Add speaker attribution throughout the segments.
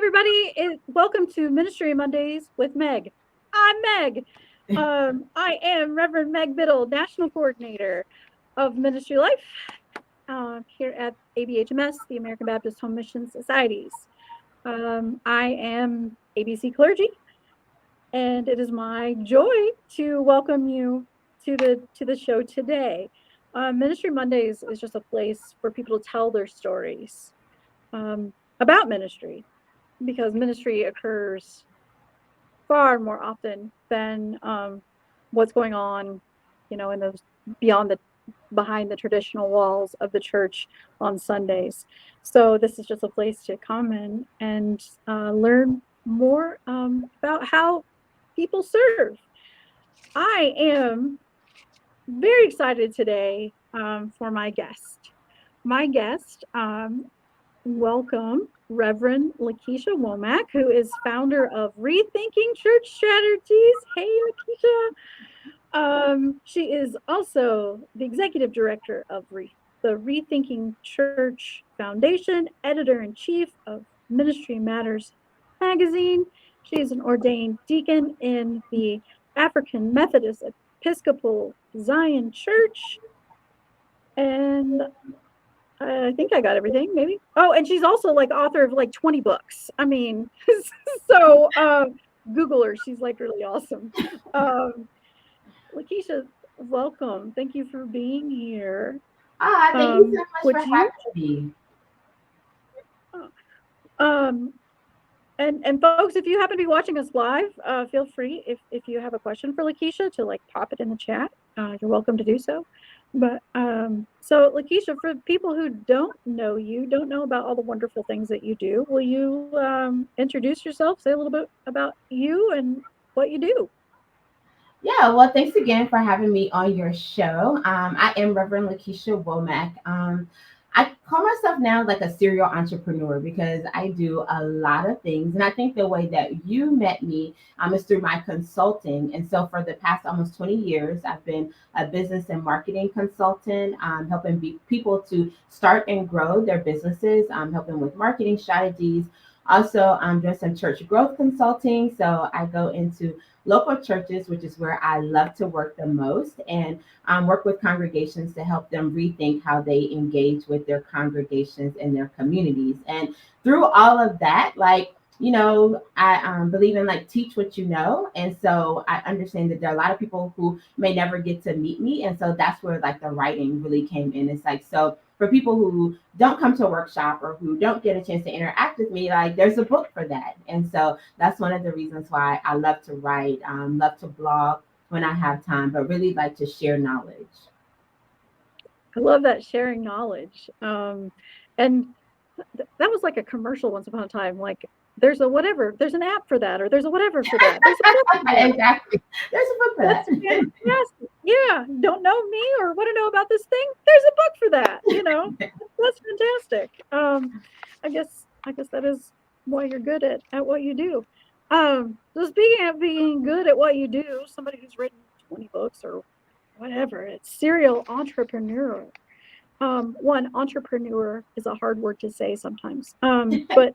Speaker 1: everybody. Welcome to Ministry Mondays with Meg. I'm Meg. I am Reverend Meg Biddle, National Coordinator of Ministry Life here at ABHMS, the American Baptist Home Mission Societies. I am ABC clergy, and it is my joy to welcome you to the show today. Ministry Mondays is just a place for people to tell their stories about ministry, because ministry occurs far more often than what's going on, in those behind the traditional walls of the church on Sundays. So this is just a place to come in and learn more about how people serve. I am very excited today for my guest. My guest, welcome Reverend LaKesha Womack, who is founder of Rethinking Church Strategies. Hey, LaKesha. She is also the executive director of the Rethinking Church Foundation, editor-in-chief of Ministry Matters magazine. She is an ordained deacon in the African Methodist Episcopal Zion Church. And I think I got everything, maybe. Oh, and she's also like author of like 20 books. I mean, so Google her. She's like really awesome. LaKesha, welcome. Thank you for being here.
Speaker 2: Thank you so much for having me.
Speaker 1: And folks, if you happen to be watching us live, feel free, if you have a question for LaKesha, to like pop it in the chat. You're welcome to do so. But so LaKesha, for people who don't know you, don't know about all the wonderful things that you do, will you introduce yourself, say a little bit about you and what you do?
Speaker 2: Yeah, well, thanks again for having me on your show. I am Reverend LaKesha Womack. I call myself now like a serial entrepreneur because I do a lot of things. And I think the way that you met me is through my consulting. And so for the past almost 20 years, I've been a business and marketing consultant, helping people to start and grow their businesses, helping with marketing strategies. Also, I'm doing some church growth consulting. So I go into local churches, which is where I love to work the most, and work with congregations to help them rethink how they engage with their congregations and their communities. And through all of that, I believe in like teach what you know. And so I understand that there are a lot of people who may never get to meet me. And so that's where like the writing really came in. It's like, so for people who don't come to a workshop or who don't get a chance to interact with me, like there's a book for that. And so that's one of the reasons why I love to write, love to blog when I have time, but really like to share knowledge.
Speaker 1: I love that, sharing knowledge. And that was like a commercial once upon a time, like there's a whatever, there's an app for that, or there's a whatever for that. There's a book for that.
Speaker 2: Exactly. There's a book for
Speaker 1: That's fantastic. Yeah. Don't know me or want to know about this thing? There's a book for that. That's fantastic. I guess that is why you're good at what you do. So speaking of being good at what you do, somebody who's written 20 books or whatever, it's serial entrepreneur. One, entrepreneur is a hard word to say sometimes. But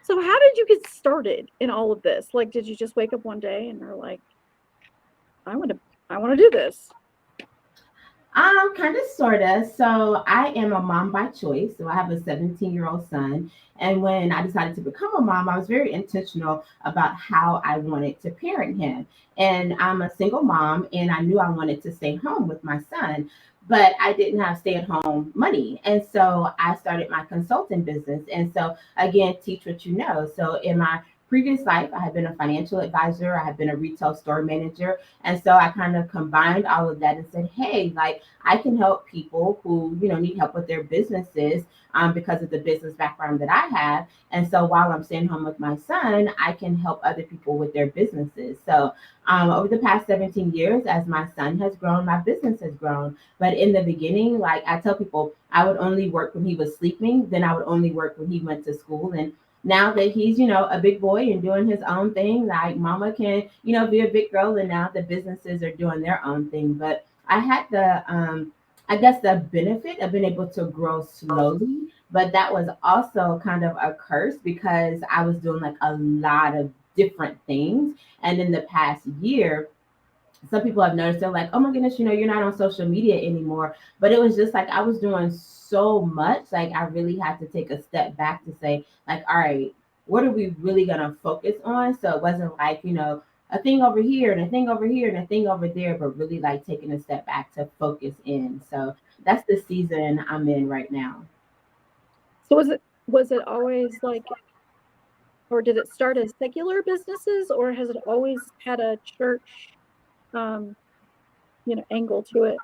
Speaker 1: so how did you get started in all of this? Like, did you just wake up one day and you're like, I want to do this?
Speaker 2: Kind of, sort of. So I am a mom by choice. So I have a 17-year-old son. And when I decided to become a mom, I was very intentional about how I wanted to parent him. And I'm a single mom, and I knew I wanted to stay home with my son, but I didn't have stay-at-home money. And so I started my consulting business. And so again, teach what you know. So in my previous life, I had been a financial advisor, I had been a retail store manager. And so I kind of combined all of that and said, hey, like I can help people who, need help with their businesses because of the business background that I have. And so while I'm staying home with my son, I can help other people with their businesses. So over the past 17 years, as my son has grown, my business has grown. But in the beginning, like I tell people, I would only work when he was sleeping. Then I would only work when he went to school. And now that he's, a big boy and doing his own thing, like mama can, be a big girl, and now the businesses are doing their own thing. But I had the, I guess the benefit of being able to grow slowly but that was also kind of a curse because I was doing like a lot of different things. And in the past year, some people have noticed, they're like, oh my goodness, you're not on social media anymore. But it was just like I was doing so much, like I really had to take a step back to say, like, all right, what are we really gonna focus on? So it wasn't like, a thing over here and a thing over here and a thing over there, but really like taking a step back to focus in. So that's the season I'm in right now.
Speaker 1: So was it always like, or did it start as secular businesses, or has it always had a church, um, angle to it?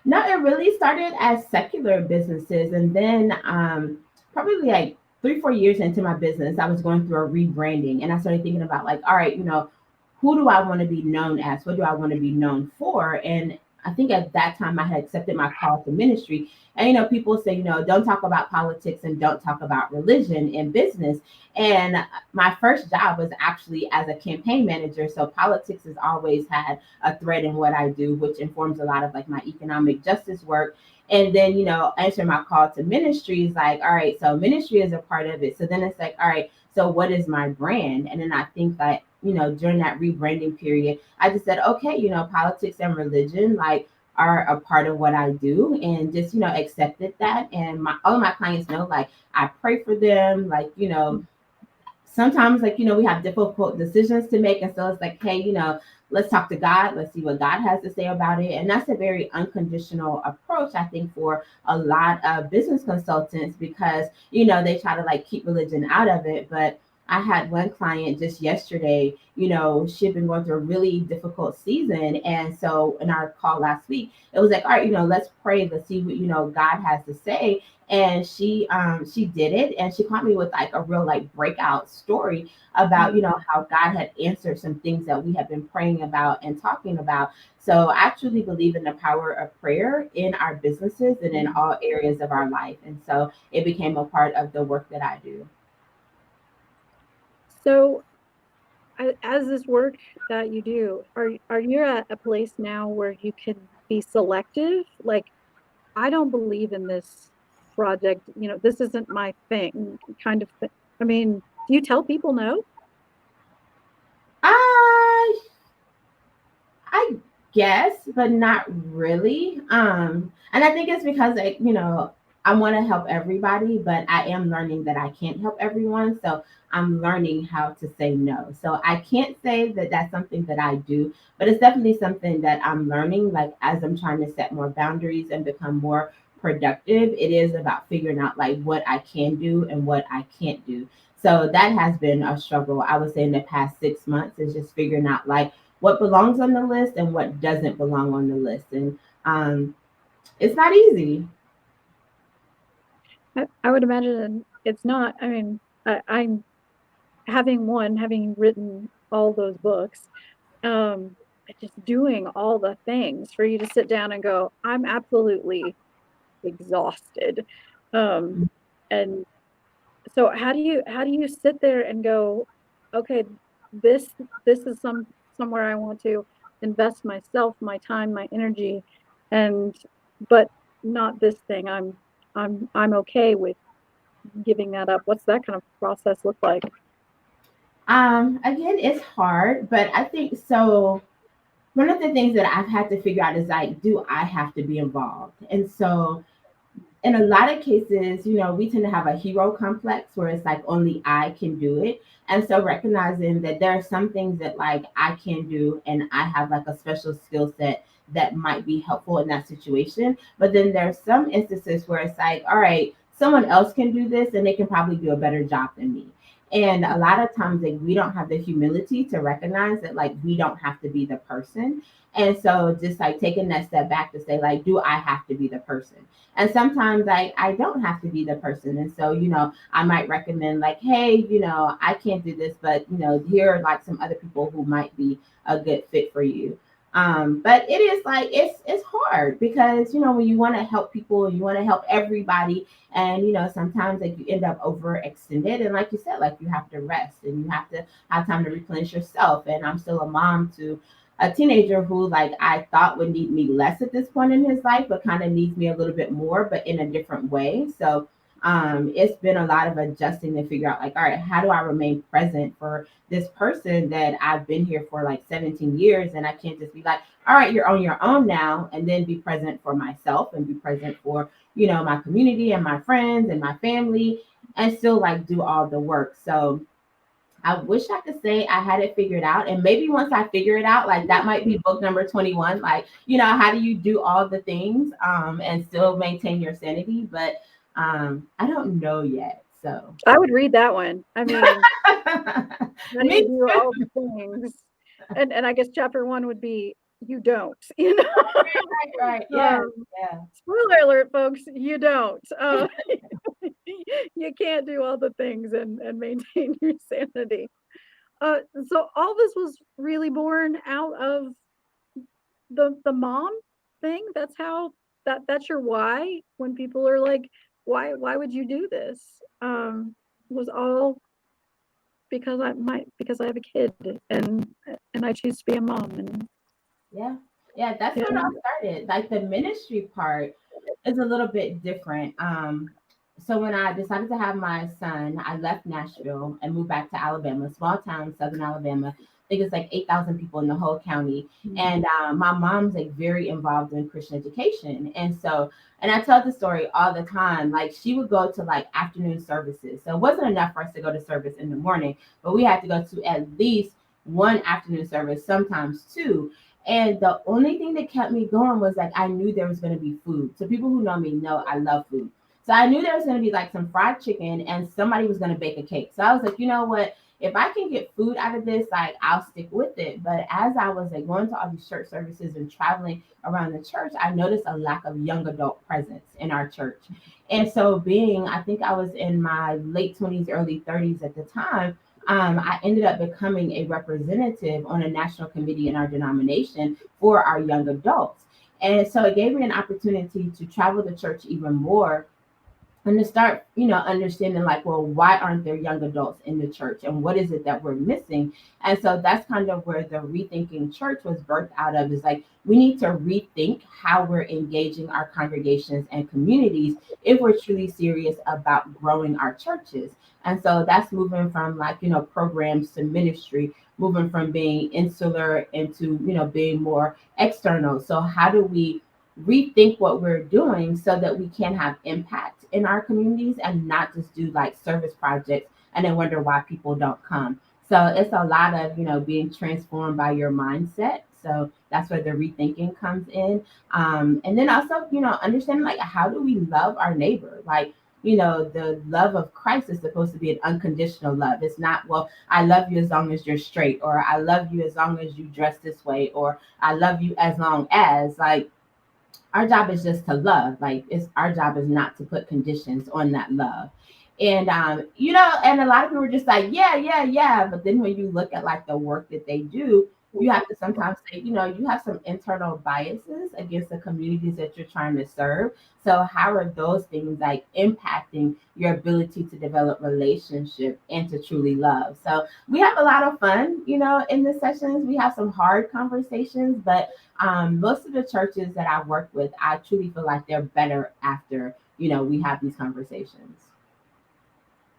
Speaker 2: No, it really started as secular businesses. And then probably like 3, 4 years into my business, I was going through a rebranding. And I started thinking about, like, all right, who do I want to be known as? What do I want to be known for? And I think at that time I had accepted my call to ministry. And, people say, don't talk about politics and don't talk about religion in business. And my first job was actually as a campaign manager. So politics has always had a thread in what I do, which informs a lot of like my economic justice work. And then, answering my call to ministry is like, all right, so ministry is a part of it. So then it's like, all right, so what is my brand? And then I think that, during that rebranding period, I just said, okay, politics and religion, like, are a part of what I do, and just, accepted that. And all of my clients know, like, I pray for them, like, sometimes, like, we have difficult decisions to make, and so it's like, hey, let's talk to God, let's see what God has to say about it. And that's a very unconditional approach, I think, for a lot of business consultants, because they try to like keep religion out of it. But I had one client just yesterday, she'd been going through a really difficult season. And so in our call last week, it was like, all right, let's pray, let's see what God has to say. And she did it, and she caught me with like a real like breakout story about how God had answered some things that we have been praying about and talking about. So I truly believe in the power of prayer in our businesses and in all areas of our life. And so it became a part of the work that I do.
Speaker 1: So, as this work that you do, are you at a place now where you can be selective? Like, I don't believe in this project. This isn't my thing, kind of thing. I mean, do you tell people no?
Speaker 2: I I guess, but not really. And I think it's because, like, I want to help everybody, but I am learning that I can't help everyone. So I'm learning how to say no. So I can't say that that's something that I do, but it's definitely something that I'm learning. Like, as I'm trying to set more boundaries and become more productive, it is about figuring out like what I can do and what I can't do. So that has been a struggle, I would say, in the past 6 months, is just figuring out like what belongs on the list and what doesn't belong on the list. And it's not easy.
Speaker 1: I would imagine it's not. I mean, I'm having written all those books, um, just doing all the things for you to sit down and go, I'm absolutely exhausted. Um, and so how do you sit there and go, okay, this this is somewhere I want to invest myself, my time, my energy, and but not this thing. I'm okay with giving that up. What's that kind of process look like?
Speaker 2: Again, it's hard, but I think so. One of the things that I've had to figure out is like, do I have to be involved? And so in a lot of cases, we tend to have a hero complex where it's like only I can do it. And so recognizing that there are some things that like I can do and I have like a special skill set that might be helpful in that situation. But then there's some instances where it's like, all right, someone else can do this and they can probably do a better job than me. And a lot of times, like, we don't have the humility to recognize that like we don't have to be the person. And so just like taking that step back to say, like, do I have to be the person? And sometimes I don't have to be the person. And so, I might recommend like, hey, I can't do this, but here are like some other people who might be a good fit for you. But it is like it's hard because when you want to help people, you want to help everybody, and sometimes like you end up overextended, and like you said, like you have to rest and you have to have time to replenish yourself. And I'm still a mom to a teenager who like I thought would need me less at this point in his life, but kind of needs me a little bit more, but in a different way. So it's been a lot of adjusting to figure out like, all right, how do I remain present for this person that I've been here for like 17 years? And I can't just be like, all right, you're on your own now, and then be present for myself and be present for, my community and my friends and my family, and still like do all the work. So I wish I could say I had it figured out. And maybe once I figure it out, like that might be book number 21. Like, how do you do all the things and still maintain your sanity? But I don't know yet. So
Speaker 1: I would read that one. I mean, how do you
Speaker 2: me
Speaker 1: do
Speaker 2: too.
Speaker 1: all the things? And I guess chapter 1 would be you don't,
Speaker 2: Right, right. Yeah,
Speaker 1: Um,
Speaker 2: yeah.
Speaker 1: spoiler alert, folks, you don't. You can't do all the things and maintain your sanity. Uh, so all this was really born out of the mom thing. That's how that's your why when people are like, why would you do this? Was all because I have a kid and I choose to be a mom and
Speaker 2: Yeah. Yeah, that's
Speaker 1: yeah.
Speaker 2: when I started. Like the ministry part is a little bit different. So when I decided to have my son, I left Nashville and moved back to Alabama, small town, southern Alabama. I think it's like 8,000 people in the whole county. And my mom's like very involved in Christian education. And I tell the story all the time. Like she would go to like afternoon services. So it wasn't enough for us to go to service in the morning, but we had to go to at least one afternoon service, sometimes two. And the only thing that kept me going was like I knew there was going to be food. So people who know me know I love food. So I knew there was going to be like some fried chicken and somebody was going to bake a cake. So I was like, you know what? If I can get food out of this, like I'll stick with it. But as I was like going to all these church services and traveling around the church, I noticed a lack of young adult presence in our church. And so I think I was in my late 20s, early 30s at the time, I ended up becoming a representative on a national committee in our denomination for our young adults. And so it gave me an opportunity to travel the church even more and to start, understanding like, well, why aren't there young adults in the church and what is it that we're missing? And so that's kind of where the Rethinking Church was birthed out of, is like, we need to rethink how we're engaging our congregations and communities if we're truly serious about growing our churches. And so that's moving from like, programs to ministry, moving from being insular into, being more external. So how do we rethink what we're doing so that we can have impact in our communities and not just do like service projects and then wonder why people don't come? So it's a lot of, being transformed by your mindset. So that's where the rethinking comes in. And then also, understanding like, how do we love our neighbor? Like, the love of Christ is supposed to be an unconditional love. It's not, well, I love you as long as you're straight, or I love you as long as you dress this way, or I love you as long as, like, our job is just to love. Like, it's our job is not to put conditions on that love. And and a lot of people are just like, yeah, yeah, yeah. But then when you look at like the work that they do, you have to sometimes say, you have some internal biases against the communities that you're trying to serve. So how are those things like impacting your ability to develop relationship and to truly love? So we have a lot of fun, in the sessions. We have some hard conversations, but most of the churches that I work with, I truly feel like they're better after, we have these conversations.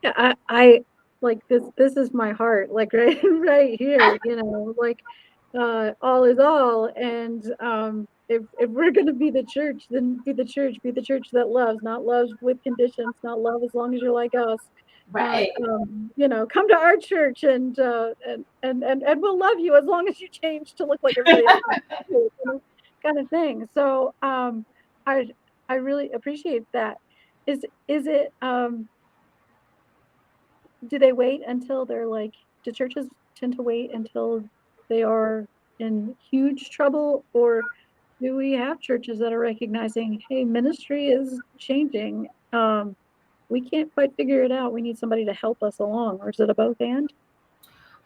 Speaker 1: Yeah, I like this is my heart, like right here, like all is all. And if we're gonna be the church, then be the church that loves, not loves with conditions, not love as long as you're like us.
Speaker 2: Right.
Speaker 1: Come to our church and we'll love you as long as you change to look like everybody else, kind of thing. So I I really appreciate that. Is it do they wait until they're like, do churches tend to wait until they are in huge trouble, or do we have churches that are recognizing, hey, ministry is changing? We can't quite figure it out. We need somebody to help us along, or is it a both and?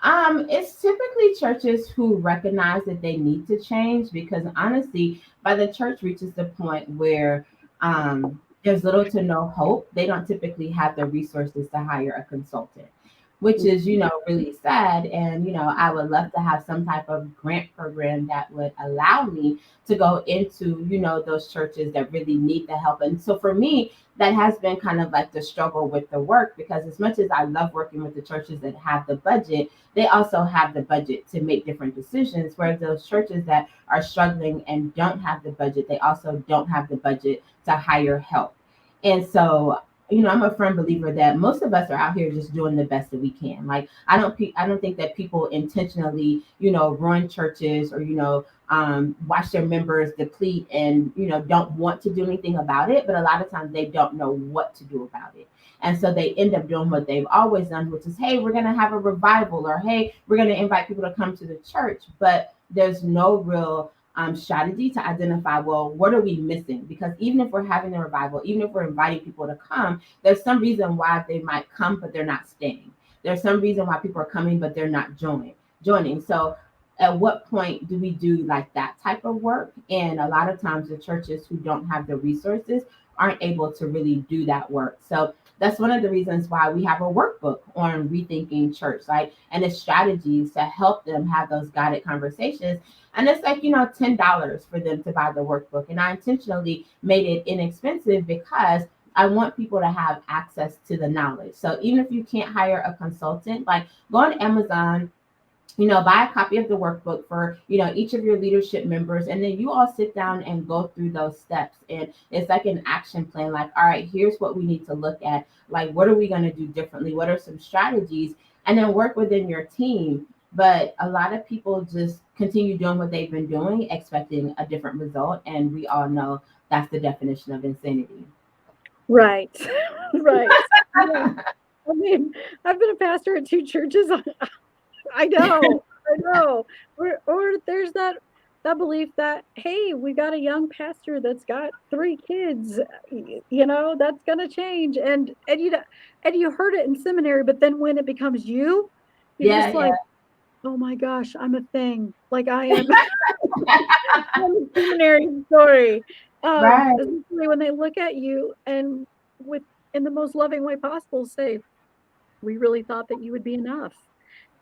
Speaker 2: It's typically churches who recognize that they need to change, because honestly, by the church reaches the point where there's little to no hope, they don't typically have the resources to hire a consultant, which is, really sad. And, I would love to have some type of grant program that would allow me to go into, those churches that really need the help. And so for me, that has been kind of like the struggle with the work, because as much as I love working with the churches that have the budget, they also have the budget to make different decisions. Whereas those churches that are struggling and don't have the budget, they also don't have the budget to hire help. And so, I'm a firm believer that most of us are out here just doing the best that we can. Like, I don't think that people intentionally, ruin churches, or watch their members deplete and don't want to do anything about it. But a lot of times they don't know what to do about it. And so they end up doing what they've always done, which is, hey, we're going to have a revival, or hey, we're going to invite people to come to the church. But there's no real strategy to identify, well, what are we missing? Because even if we're having a revival, even if we're inviting people to come, there's some reason why they might come, but they're not staying. There's some reason why people are coming, but they're not joining. So at what point do we do like that type of work? And a lot of times the churches who don't have the resources aren't able to really do that work. So that's one of the reasons why we have a workbook on rethinking church, like, and it's strategies to help them have those guided conversations. And it's like, $10 for them to buy the workbook. And I intentionally made it inexpensive because I want people to have access to the knowledge. So even if you can't hire a consultant, like, go on Amazon, buy a copy of the workbook for, each of your leadership members. And then you all sit down and go through those steps. And it's like an action plan, like, all right, here's what we need to look at. Like, what are we going to do differently? What are some strategies? And then work within your team. But a lot of people just continue doing what they've been doing, expecting a different result. And we all know that's the definition of insanity.
Speaker 1: Right. Right. Yeah. I mean, I've been a pastor at two churches. I know, I know. Or there's that belief that, hey, we got a young pastor that's got three kids, that's gonna change. And you heard it in seminary, but then when it becomes you, you're
Speaker 2: Yeah,
Speaker 1: just
Speaker 2: yeah.
Speaker 1: like, oh my gosh, I'm a thing. Like I am I'm a seminary story.
Speaker 2: Right.
Speaker 1: Especially when they look at you and with in the most loving way possible say, we really thought that you would be enough.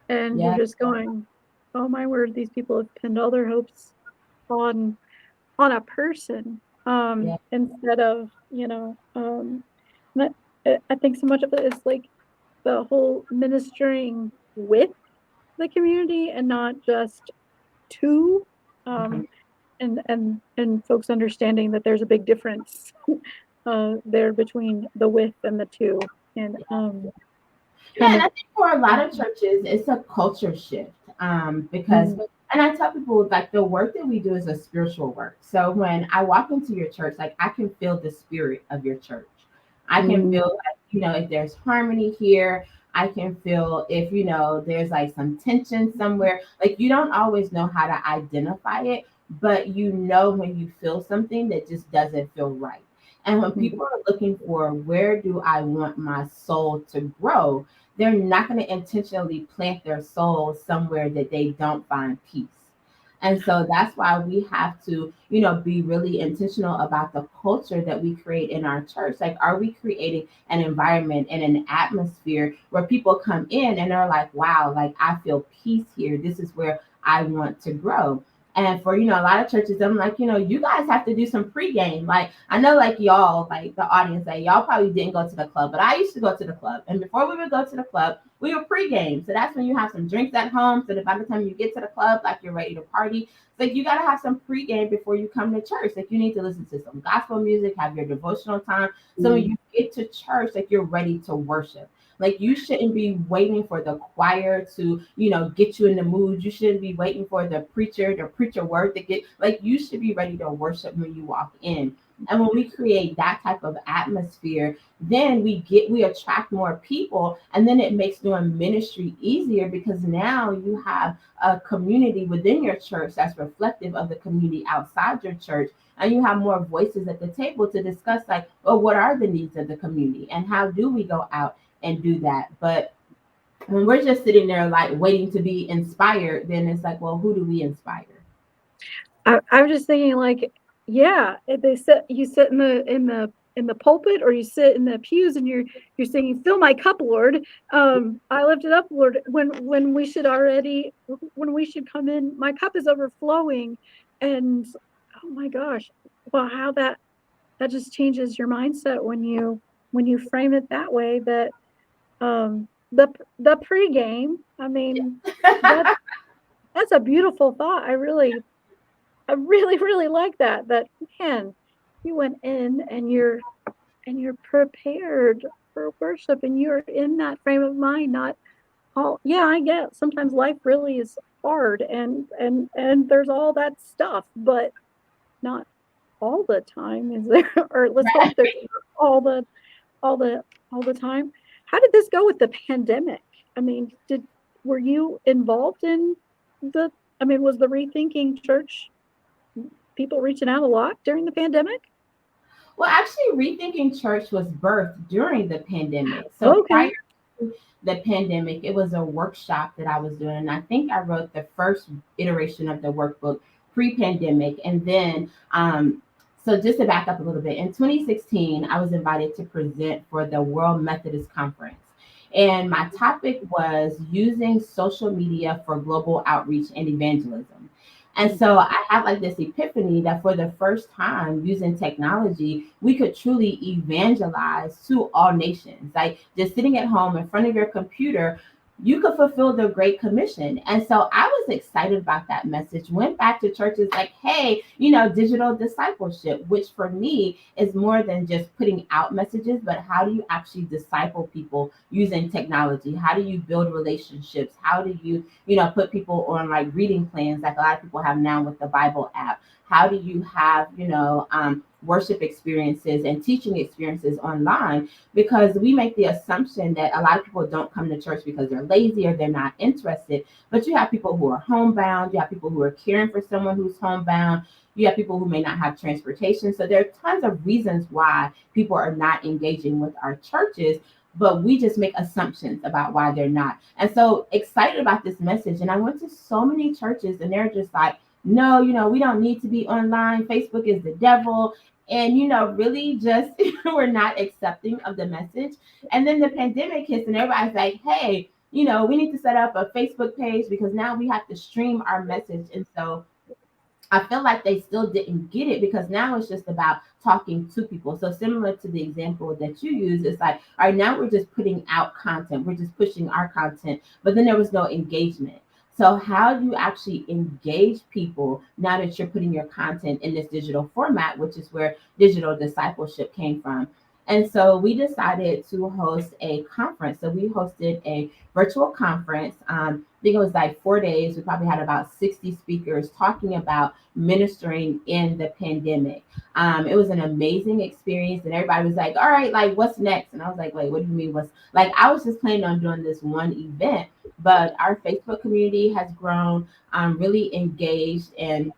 Speaker 1: And you're
Speaker 2: Yeah.
Speaker 1: just going, "Oh my word, these people have pinned all their hopes on on a person,
Speaker 2: Yeah.
Speaker 1: instead of, and I think so much of it is like the whole ministering with the community and not just to,
Speaker 2: Mhm.
Speaker 1: um, and folks understanding that there's a big difference, there between the with and the to, and,
Speaker 2: Yeah,
Speaker 1: kind
Speaker 2: and
Speaker 1: of
Speaker 2: I think for a lot of churches, it's a culture shift. Because,
Speaker 1: mm,
Speaker 2: and I tell people, like, the work that we do is a spiritual work. So when I walk into your church, like, I can feel the spirit of your church. I can
Speaker 1: mm,
Speaker 2: feel, like, if there's harmony here. I can feel if, there's like some tension somewhere. Like, you don't always know how to identify it, but when you feel something that just doesn't feel right. And when
Speaker 1: mm,
Speaker 2: people are looking for, where do I want my soul to grow, they're not going to intentionally plant their soul somewhere that they don't find peace. And so that's why we have to, be really intentional about the culture that we create in our church. Like, are we creating an environment and an atmosphere where people come in and they're like, wow, like, I feel peace here. This is where I want to grow. And for, a lot of churches, I'm like, you guys have to do some pregame. Like, I know, like, y'all, like the audience, like, y'all probably didn't go to the club, but I used to go to the club. And before we would go to the club, we would pregame. So that's when you have some drinks at home. So that by the time you get to the club, like, you're ready to party. It's like, you got to have some pregame before you come to church. Like, you need to listen to some gospel music, have your devotional time. So when
Speaker 1: mm.
Speaker 2: you get to church, like, you're ready to worship. Like, you shouldn't be waiting for the choir to, get you in the mood. You shouldn't be waiting for the preacher word to get, like, you should be ready to worship when you walk in. And when we create that type of atmosphere, then we attract more people, and then it makes doing ministry easier, because now you have a community within your church that's reflective of the community outside your church, and you have more voices at the table to discuss, like, well, what are the needs of the community and how do we go out and do that. But when we're just sitting there, like, waiting to be inspired, then it's like, well, who do we inspire?
Speaker 1: I'm just thinking like, yeah, if they sit you sit in the pulpit or you sit in the pews and you're singing, "Fill my cup, Lord." I lift it up, Lord, when when we should come in, my cup is overflowing, and oh my gosh, well, how that that just changes your mindset when you frame it that way. That the pregame, I mean, that that's a beautiful thought. I really, really like that. That, man, you went in and you're prepared for worship, and you're in that frame of mind. Not all, yeah, I get sometimes life really is hard, and there's all that stuff, but not all the time, is there? Or let's hope there's all the all the all the time. How did this go with the pandemic? I mean, did were you involved in the I mean, was the Rethinking Church people reaching out a lot during the pandemic?
Speaker 2: Well, actually, Rethinking Church was birthed during the pandemic. So
Speaker 1: Okay.
Speaker 2: prior to the pandemic, it was a workshop that I was doing. And I think I wrote the first iteration of the workbook pre-pandemic. And then, so just to back up a little bit, in 2016, I was invited to present for the World Methodist Conference. And my topic was using social media for global outreach and evangelism. And so I had like this epiphany that for the first time using technology, we could truly evangelize to all nations. Like just sitting at home in front of your computer, you could fulfill the Great Commission. And so I was excited about that message. Went back to churches like, hey, digital discipleship, which for me is more than just putting out messages, but how do you actually disciple people using technology? How do you build relationships? How do you put people on like reading plans like a lot of people have now with the Bible app? How do you have, worship experiences and teaching experiences online? Because we make the assumption that a lot of people don't come to church because they're lazy or they're not interested. But you have people who are homebound, you have people who are caring for someone who's homebound, you have people who may not have transportation. So there are tons of reasons why people are not engaging with our churches, but we just make assumptions about why they're not. And so excited about this message. And I went to so many churches and they're just like, no, we don't need to be online. Facebook is the devil. And, really just we're not accepting of the message. And then the pandemic hits and everybody's like, hey, we need to set up a Facebook page because now we have to stream our message. And so I feel like they still didn't get it because now it's just about talking to people. So similar to the example that you use, it's like, all right, now we're just putting out content. We're just pushing our content, but then there was no engagement. So how do you actually engage people now that you're putting your content in this digital format, which is where digital discipleship came from? And so we decided to host a conference. So we hosted a virtual conference. I think it was like 4 days. We probably had about 60 speakers talking about ministering in the pandemic. It was an amazing experience, and everybody was like, all right, like, what's next? And I was like, wait, what do you mean? What's like, I was just planning on doing this one event, but our Facebook community has grown, really engaged, and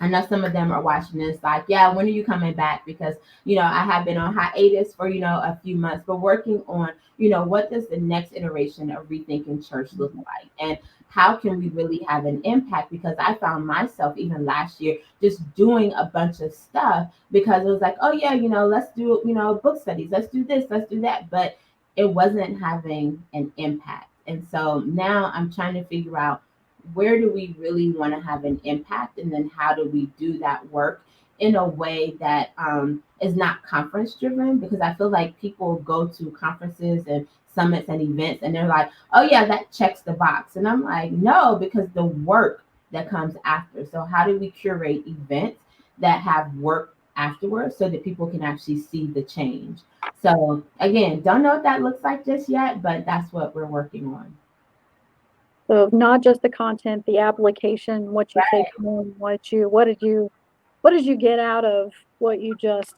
Speaker 2: I know some of them are watching this like, yeah, when are you coming back? Because, I have been on hiatus for, a few months, but working on, what does the next iteration of Rethinking Church look like? And how can we really have an impact? Because I found myself even last year just doing a bunch of stuff because it was like, oh, yeah, let's do, book studies. Let's do this, let's do that. But it wasn't having an impact. And so now I'm trying to figure out where do we really want to have an impact, and then how do we do that work in a way that is not conference driven, because I feel like people go to conferences and summits and events and they're like, oh yeah, that checks the box, and I'm like, no, because the work that comes after. So how do we curate events that have work afterwards so that people can actually see the change? So again, don't know what that looks like just yet, but that's what we're working on.
Speaker 1: So not just the content, the application, what you take home, what did you get out of what you just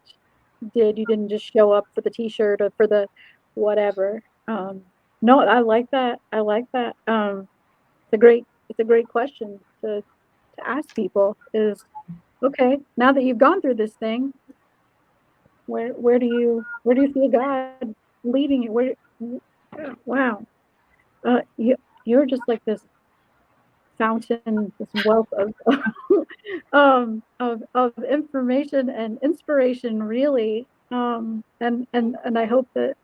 Speaker 1: did? You didn't just show up for the t-shirt or for the whatever. No, I like that. I like that. It's a great question to ask people is, okay, now that you've gone through this thing, where do you feel God leading you? Wow. You're just like this fountain, this wealth of of information and inspiration, really. And I hope that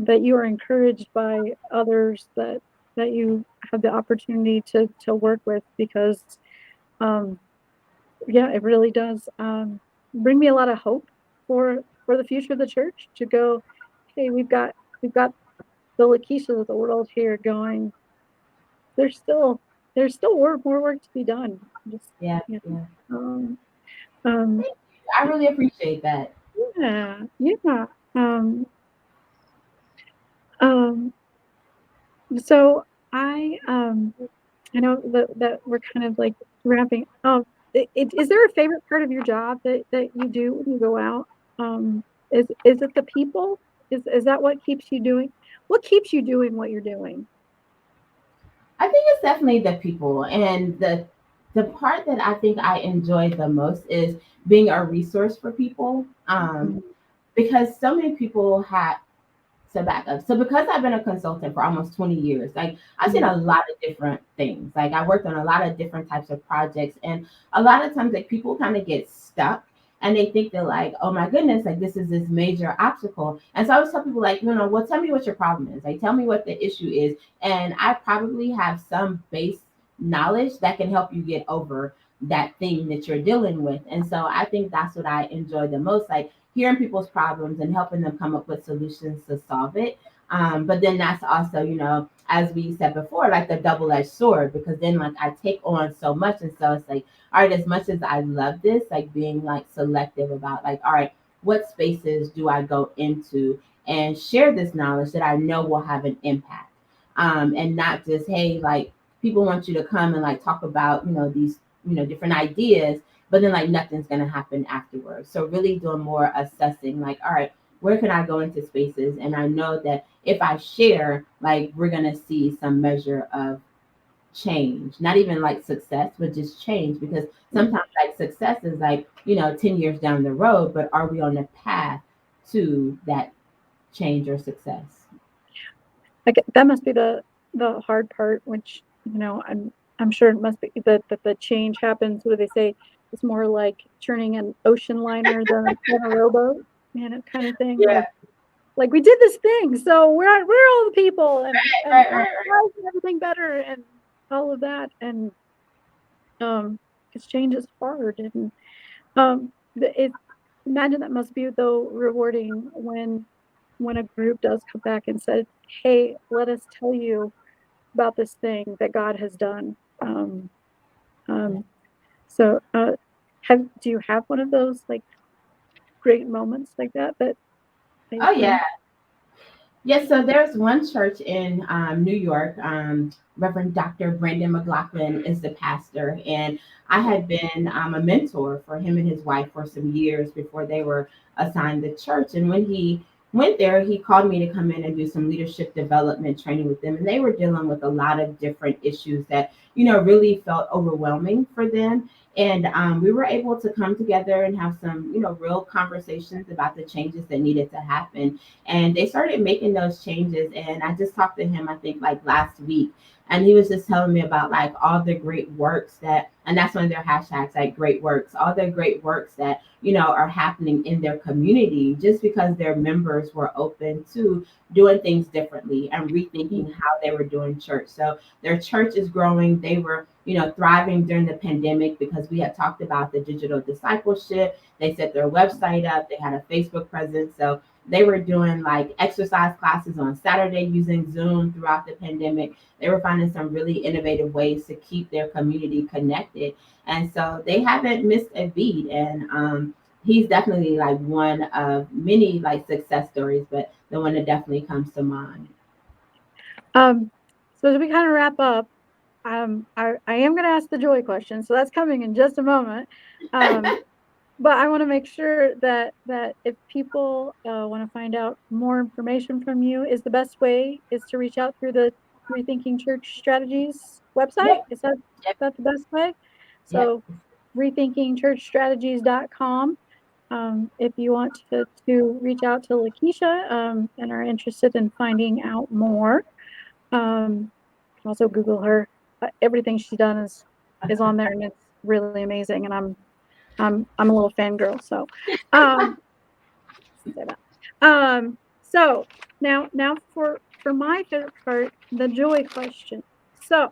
Speaker 1: you are encouraged by others that you have the opportunity to work with, because um, yeah, it really does bring me a lot of hope for the future of the church to go, hey, we've got the LaKeshas of the world here going. There's still more work to be done. Just
Speaker 2: Yeah,
Speaker 1: you
Speaker 2: yeah.
Speaker 1: know, um,
Speaker 2: I really appreciate that.
Speaker 1: yeah. Um, so I know that we're kind of like wrapping. Is there a favorite part of your job that you do when you go out? Is it the people? Is that what keeps you doing? What keeps you doing what you're doing?
Speaker 2: I think it's definitely the people, and the part that I think I enjoy the most is being a resource for people.
Speaker 1: Mhm.
Speaker 2: Because so many people have to back up. So because I've been a consultant for almost 20 years, like I've seen
Speaker 1: Mhm.
Speaker 2: a lot of different things. Like I worked on a lot of different types of projects, and a lot of times like people kind of get stuck and they think they're like, oh my goodness, like this is this major obstacle. And so I always tell people like, no, no, well, tell me what your problem is. Like tell me what the issue is. And I probably have some base knowledge that can help you get over that thing that you're dealing with. And so I think that's what I enjoy the most. Like hearing people's problems and helping them come up with solutions to solve it. But then that's also, as we said before, like the double-edged sword, because then like I take on so much. And so it's like, all right, as much as I love this, like being like selective about like, all right, what spaces do I go into and share this knowledge that I know will have an impact? And not just, hey, like people want you to come and like talk about, these, different ideas, but then like nothing's gonna happen afterwards. So really doing more assessing, like, all right, where can I go into spaces? And I know that if I share, like we're gonna see some measure of change, not even like success, but just change. Because sometimes like success is like, 10 years down the road, but are we on the path to that change or success?
Speaker 1: Like that must be the hard part, which I'm sure it must be that the change happens. What do they say? It's more like turning an ocean liner than a rowboat, kind of thing.
Speaker 2: Yeah,
Speaker 1: Like we did this thing, so we're all the people, and
Speaker 2: right, right, right.
Speaker 1: why is everything better and all of that, and because change is hard, and it imagine that must be though rewarding when a group does come back and said, hey, let us tell you about this thing that God has done. Um, so do you have one of those like great moments like that you
Speaker 2: Oh yeah.
Speaker 1: can?
Speaker 2: Yes, so there's one church in New York. Reverend Dr. Brandon McLaughlin is the pastor, and I had been a mentor for him and his wife for some years before they were assigned the church. And when he went there, he called me to come in and do some leadership development training with them. And they were dealing with a lot of different issues that, really felt overwhelming for them. And we were able to come together and have some, real conversations about the changes that needed to happen, and they started making those changes. And I just talked to him, I think like last week, and he was just telling me about like all the great works that, and that's one of their hashtags, like great works, all the great works that, are happening in their community just because their members were open to doing things differently and rethinking how they were doing church. So their church is growing. They were, thriving during the pandemic because we had talked about the digital discipleship. They set their website up, they had a Facebook presence. So they were doing like exercise classes on Saturday using Zoom throughout the pandemic. They were finding some really innovative ways to keep their community connected. And so they haven't missed a beat. And he's definitely like one of many like success stories, but the one that definitely comes to mind.
Speaker 1: Um, so as we kind of wrap up, I am going to ask the joy question, so that's coming in just a moment. Um, but I want to make sure that if people want to find out more information from you, is the best way is to reach out through the Rethinking Church Strategies website.
Speaker 2: Yep,
Speaker 1: Is that
Speaker 2: yep,
Speaker 1: that the best way?
Speaker 2: yep.
Speaker 1: So rethinkingchurchstrategies.com. If you want to reach out to LaKesha and are interested in finding out more, also Google her. Everything she's done is on there, and it's really amazing. And I'm a little fangirl, so um, say that. So now for my favorite part, the joy question. So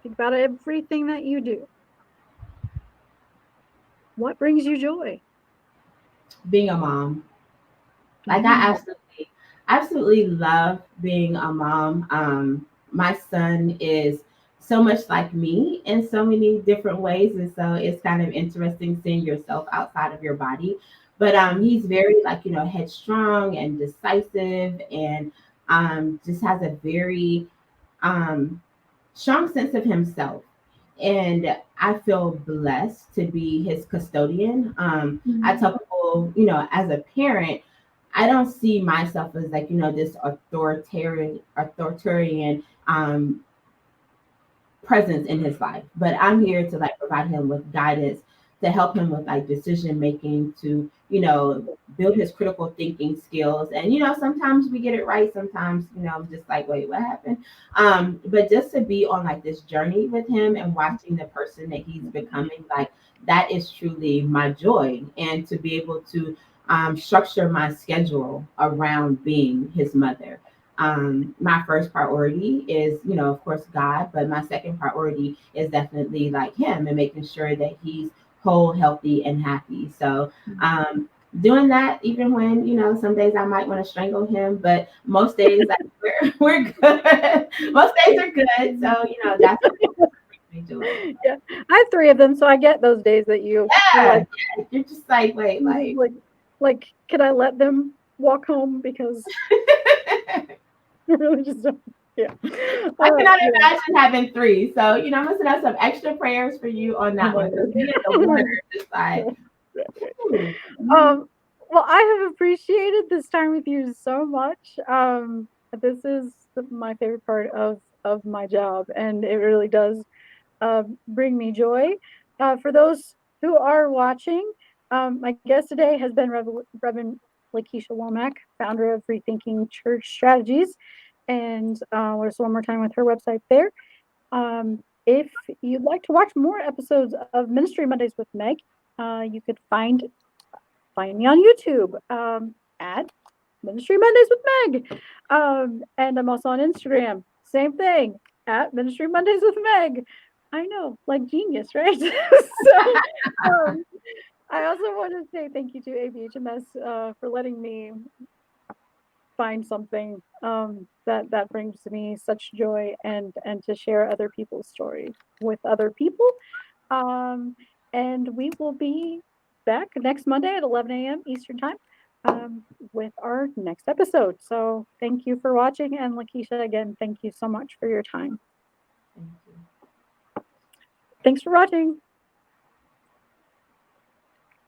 Speaker 1: think about everything that you do. What brings you joy?
Speaker 2: being a mom. Like I
Speaker 1: Mm.
Speaker 2: absolutely love being a mom. My son is so much like me in so many different ways, and so it's kind of interesting seeing yourself outside of your body. But he's very like headstrong and decisive, and just has a very um, strong sense of himself. And I feel blessed to be his custodian. I
Speaker 1: Mm.
Speaker 2: tell people, as a parent, I don't see myself as like, this authoritarian presence in his life, but I'm here to like provide him with guidance, to help him with like decision making, to build his critical thinking skills. And sometimes we get it right, sometimes I'm just like, wait, what happened? But just to be on like this journey with him and watching the person that he's becoming, like that is truly my joy. And to be able to structure my schedule around being his mother. My first priority is, of course, God, but my second priority is definitely like him and making sure that he's whole, healthy, and happy. So, doing that, even when, some days I might want to strangle him, but most days like, we're good. Most days are good. So, that's what brings me joy.
Speaker 1: Yeah, I have 3 of them, so I get those days that you're
Speaker 2: Yeah,
Speaker 1: like
Speaker 2: yeah. You're just like, wait,
Speaker 1: you're just
Speaker 2: like,
Speaker 1: like, "Can I let them walk home?" Because I really just don't. Yeah.
Speaker 2: I cannot
Speaker 1: Yeah.
Speaker 2: imagine having three. So, I'm gonna send out some extra prayers for you on
Speaker 1: Oh
Speaker 2: that
Speaker 1: my
Speaker 2: one. Because me and the
Speaker 1: god.
Speaker 2: water, just like, ooh,
Speaker 1: Um, well, I have appreciated this time with you so much. This is my favorite part of my job, and it really does bring me joy. For those who are watching, my guest today has been Reverend LaKesha Womack, founder of Rethinking Church Strategies, and just one more time with her website there. If you'd like to watch more episodes of Ministry Mondays with Meg, you could find me on YouTube at Ministry Mondays with Meg. And I'm also on Instagram. Same thing at Ministry Mondays with Meg. I know, like genius, right? So um, I also want to say thank you to ABHMS for letting me find something that brings me such joy and to share other people's stories with other people. Um, and we will be back next Monday at 11 a.m. Eastern Time with our next episode. So thank you for watching. And LaKesha, again, thank you so much for your time.
Speaker 2: thank you.
Speaker 1: Thanks for watching.